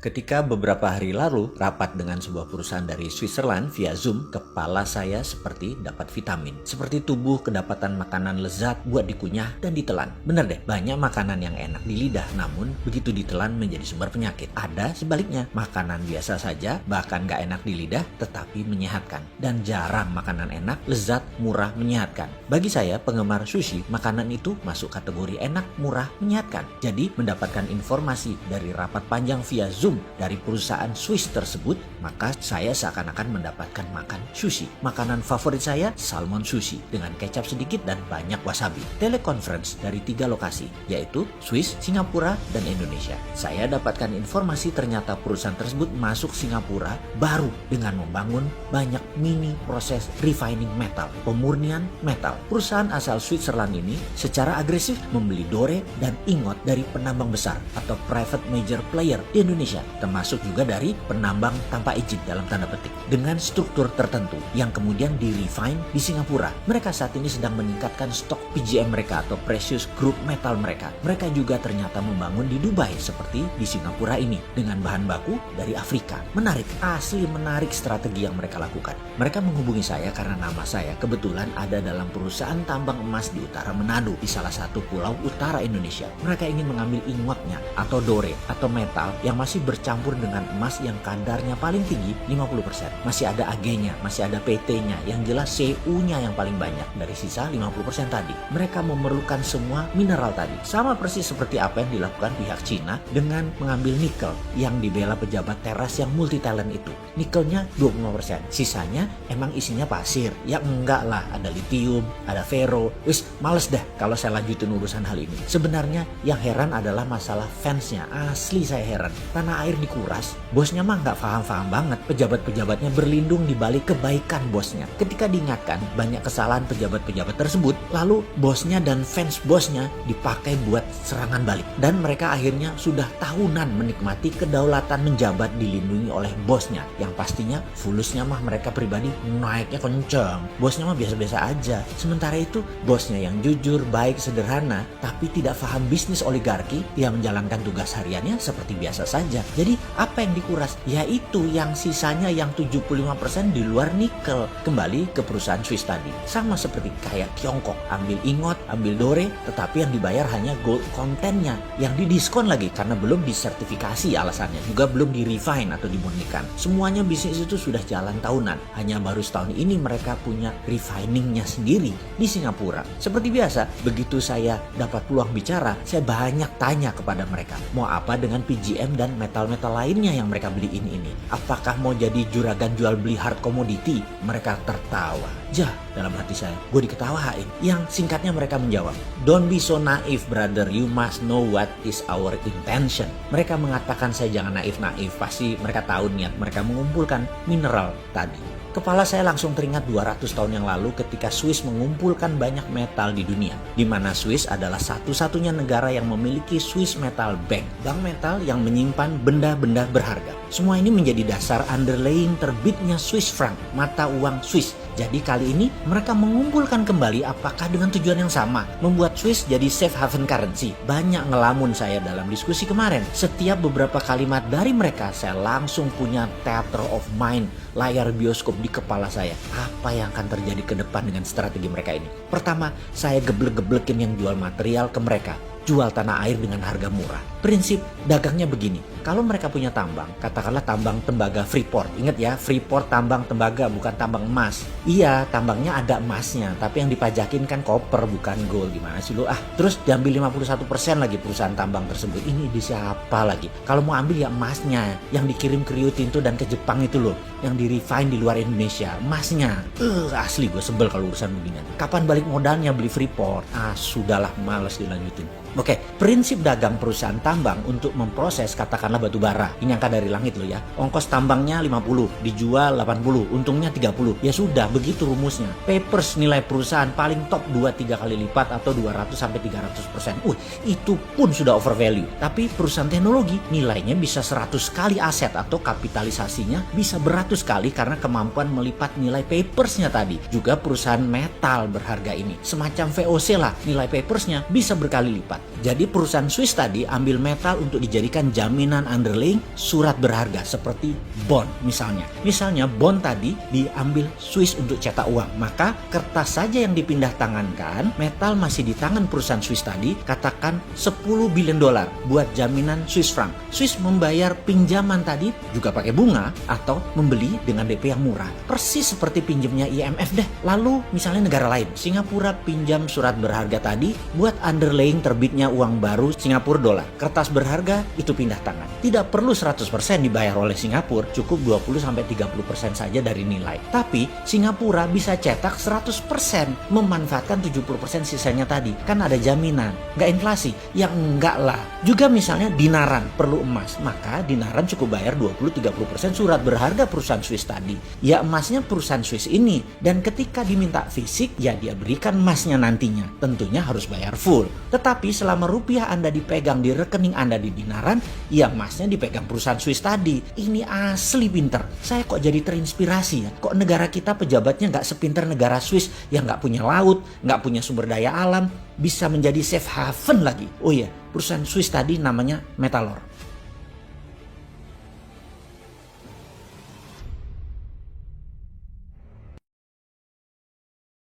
Ketika beberapa hari lalu rapat dengan sebuah perusahaan dari Switzerland via Zoom, kepala saya seperti dapat vitamin. Seperti tubuh kedapatan makanan lezat buat dikunyah dan ditelan. Bener deh, banyak makanan yang enak di lidah, namun begitu ditelan menjadi sumber penyakit. Ada sebaliknya, makanan biasa saja, bahkan gak enak di lidah, tetapi menyehatkan. Dan jarang makanan enak, lezat, murah, menyehatkan. Bagi saya, penggemar sushi, makanan itu masuk kategori enak, murah, menyehatkan. Jadi, mendapatkan informasi dari rapat panjang via Zoom dari perusahaan Swiss tersebut, maka saya seakan-akan mendapatkan makan sushi. Makanan favorit saya, salmon sushi dengan kecap sedikit dan banyak wasabi. Teleconference dari 3 lokasi, yaitu Swiss, Singapura, dan Indonesia. Saya dapatkan informasi ternyata perusahaan tersebut masuk Singapura baru dengan membangun banyak mini proses refining metal, pemurnian metal. Perusahaan asal Switzerland ini secara agresif membeli dore dan ingot dari penambang besar atau private major player di Indonesia, termasuk juga dari penambang tanpa izin dalam tanda petik, dengan struktur tertentu yang kemudian di-refine di Singapura. Mereka saat ini sedang meningkatkan stok PGM mereka atau precious group metal mereka. Mereka juga ternyata membangun di Dubai seperti di Singapura ini dengan bahan baku dari Afrika. Menarik, asli menarik strategi yang mereka lakukan. Mereka menghubungi saya karena nama saya kebetulan ada dalam perusahaan tambang emas di utara Manado, di salah satu pulau utara Indonesia. Mereka ingin mengambil ingotnya atau dore atau metal yang masih bercampur dengan emas yang kadarnya paling tinggi 50%. Masih ada Ag-nya, masih ada PT-nya, yang jelas Cu-nya yang paling banyak dari sisa 50% tadi. Mereka memerlukan semua mineral tadi. Sama persis seperti apa yang dilakukan pihak Cina dengan mengambil nikel yang dibela pejabat teras yang multi talent itu. Nikelnya 25%. Sisanya emang isinya pasir. Ya enggak lah, ada litium, ada fero. Wis, males dah kalau saya lanjutin urusan hal ini. Sebenarnya yang heran adalah masalah fansnya. Asli saya heran. Tanah air dikuras, bosnya mah nggak paham-paham banget. Pejabat-pejabatnya berlindung di balik kebaikan bosnya. Ketika diingatkan banyak kesalahan pejabat-pejabat tersebut, lalu bosnya dan fans bosnya dipakai buat serangan balik. Dan mereka akhirnya sudah tahunan menikmati kedaulatan menjabat dilindungi oleh bosnya. Yang pastinya fulusnya mah mereka pribadi naiknya kenceng. Bosnya mah biasa-biasa aja. Sementara itu bosnya yang jujur, baik, sederhana, tapi tidak paham bisnis oligarki, yang menjalankan tugas hariannya seperti biasa saja. Jadi apa yang dikuras? Yaitu yang sisanya yang 75% di luar nikel. Kembali ke perusahaan Swiss tadi. Sama seperti kayak Tiongkok. Ambil ingot, ambil dore, tetapi yang dibayar hanya gold kontennya. Yang didiskon lagi karena belum disertifikasi alasannya. Juga belum di-refine atau dimurnikan. Semuanya bisnis itu sudah jalan tahunan. Hanya baru setahun ini mereka punya refiningnya sendiri di Singapura. Seperti biasa, begitu saya dapat peluang bicara, saya banyak tanya kepada mereka. Mau apa dengan PGM dan metal-metal lainnya yang mereka beliin ini? Apakah mau jadi juragan jual beli hard commodity? Mereka tertawa. Jah, dalam hati saya, gue diketawain. Yang singkatnya mereka menjawab, "Don't be so naive, brother. You must know what is our intention." Mereka mengatakan saya jangan naif-naif. Pasti mereka tahu niat mereka mengumpulkan mineral tadi. Kepala saya langsung teringat 200 tahun yang lalu ketika Swiss mengumpulkan banyak metal di dunia. Di mana Swiss adalah satu-satunya negara yang memiliki Swiss Metal Bank. Bank metal yang menyimpan benda-benda berharga. Semua ini menjadi dasar underlying terbitnya Swiss franc, mata uang Swiss. Jadi kali ini mereka mengumpulkan kembali, apakah dengan tujuan yang sama? Membuat Swiss jadi safe haven currency. Banyak ngelamun saya dalam diskusi kemarin. Setiap beberapa kalimat dari mereka saya langsung punya theater of mind, layar bioskop di kepala saya. Apa yang akan terjadi ke depan dengan strategi mereka ini? Pertama, saya geblek-geblekin yang jual material ke mereka. Jual tanah air dengan harga murah. Prinsip dagangnya begini. Kalau mereka punya tambang, katakanlah tambang tembaga Freeport. Ingat ya, Freeport tambang tembaga, bukan tambang emas. Iya, tambangnya ada emasnya, tapi yang dipajakin kan koper bukan gold. Gimana sih lu? Terus diambil 51% lagi perusahaan tambang tersebut. Ini di siapa lagi? Kalau mau ambil ya emasnya, yang dikirim ke Rio Tinto dan ke Jepang itu loh, yang di-refine di luar Indonesia, emasnya. Asli gue sebel kalau urusan beginian. Kapan balik modalnya beli Freeport? Sudahlah, males dilanjutin. Oke, prinsip dagang perusahaan tambang untuk memproses katakanlah batu bara. Ini angka dari langit loh ya. Ongkos tambangnya 50, dijual 80, untungnya 30. Ya sudah, begitu rumusnya. Papers nilai perusahaan paling top 2-3 kali lipat atau 200-300%. Itu pun sudah overvalue. Tapi perusahaan teknologi nilainya bisa 100 kali aset atau kapitalisasinya bisa beratus kali karena kemampuan melipat nilai papersnya tadi. Juga perusahaan metal berharga ini. Semacam VOC lah, nilai papersnya bisa berkali lipat. Jadi perusahaan Swiss tadi ambil metal untuk dijadikan jaminan underlying surat berharga seperti bond misalnya. Misalnya bond tadi diambil Swiss untuk cetak uang, maka kertas saja yang dipindah tangankan, metal masih di tangan perusahaan Swiss tadi, katakan 10 billion dolar buat jaminan Swiss franc. Swiss membayar pinjaman tadi juga pakai bunga atau membeli dengan DP yang murah. Persis seperti pinjamnya IMF deh. Lalu misalnya negara lain, Singapura pinjam surat berharga tadi buat underlying terbitnya uang baru Singapura dolar. Kertas berharga itu pindah tangan. Tidak perlu 100% dibayar oleh Singapura, cukup 20-30% saja dari nilai. Tapi Singapura bisa cetak 100%, memanfaatkan 70% sisanya tadi. Kan ada jaminan, nggak inflasi. Ya enggak lah. Juga misalnya dinaran perlu emas, maka dinaran cukup bayar 20-30% surat berharga perusahaan Swiss tadi. Ya emasnya perusahaan Swiss ini, dan ketika diminta fisik, ya dia berikan emasnya nantinya. Tentunya harus bayar full. Tetapi selama rupiah Anda dipegang di rekening Anda di dinaran, ya emasnya dipegang perusahaan Swiss tadi. Ini asli pinter. Saya kok jadi terinspirasi ya. Kok negara kita pejabatnya nggak sepinter negara Swiss yang nggak punya laut, nggak punya sumber daya alam, bisa menjadi safe haven lagi. Oh iya, perusahaan Swiss tadi namanya Metalor.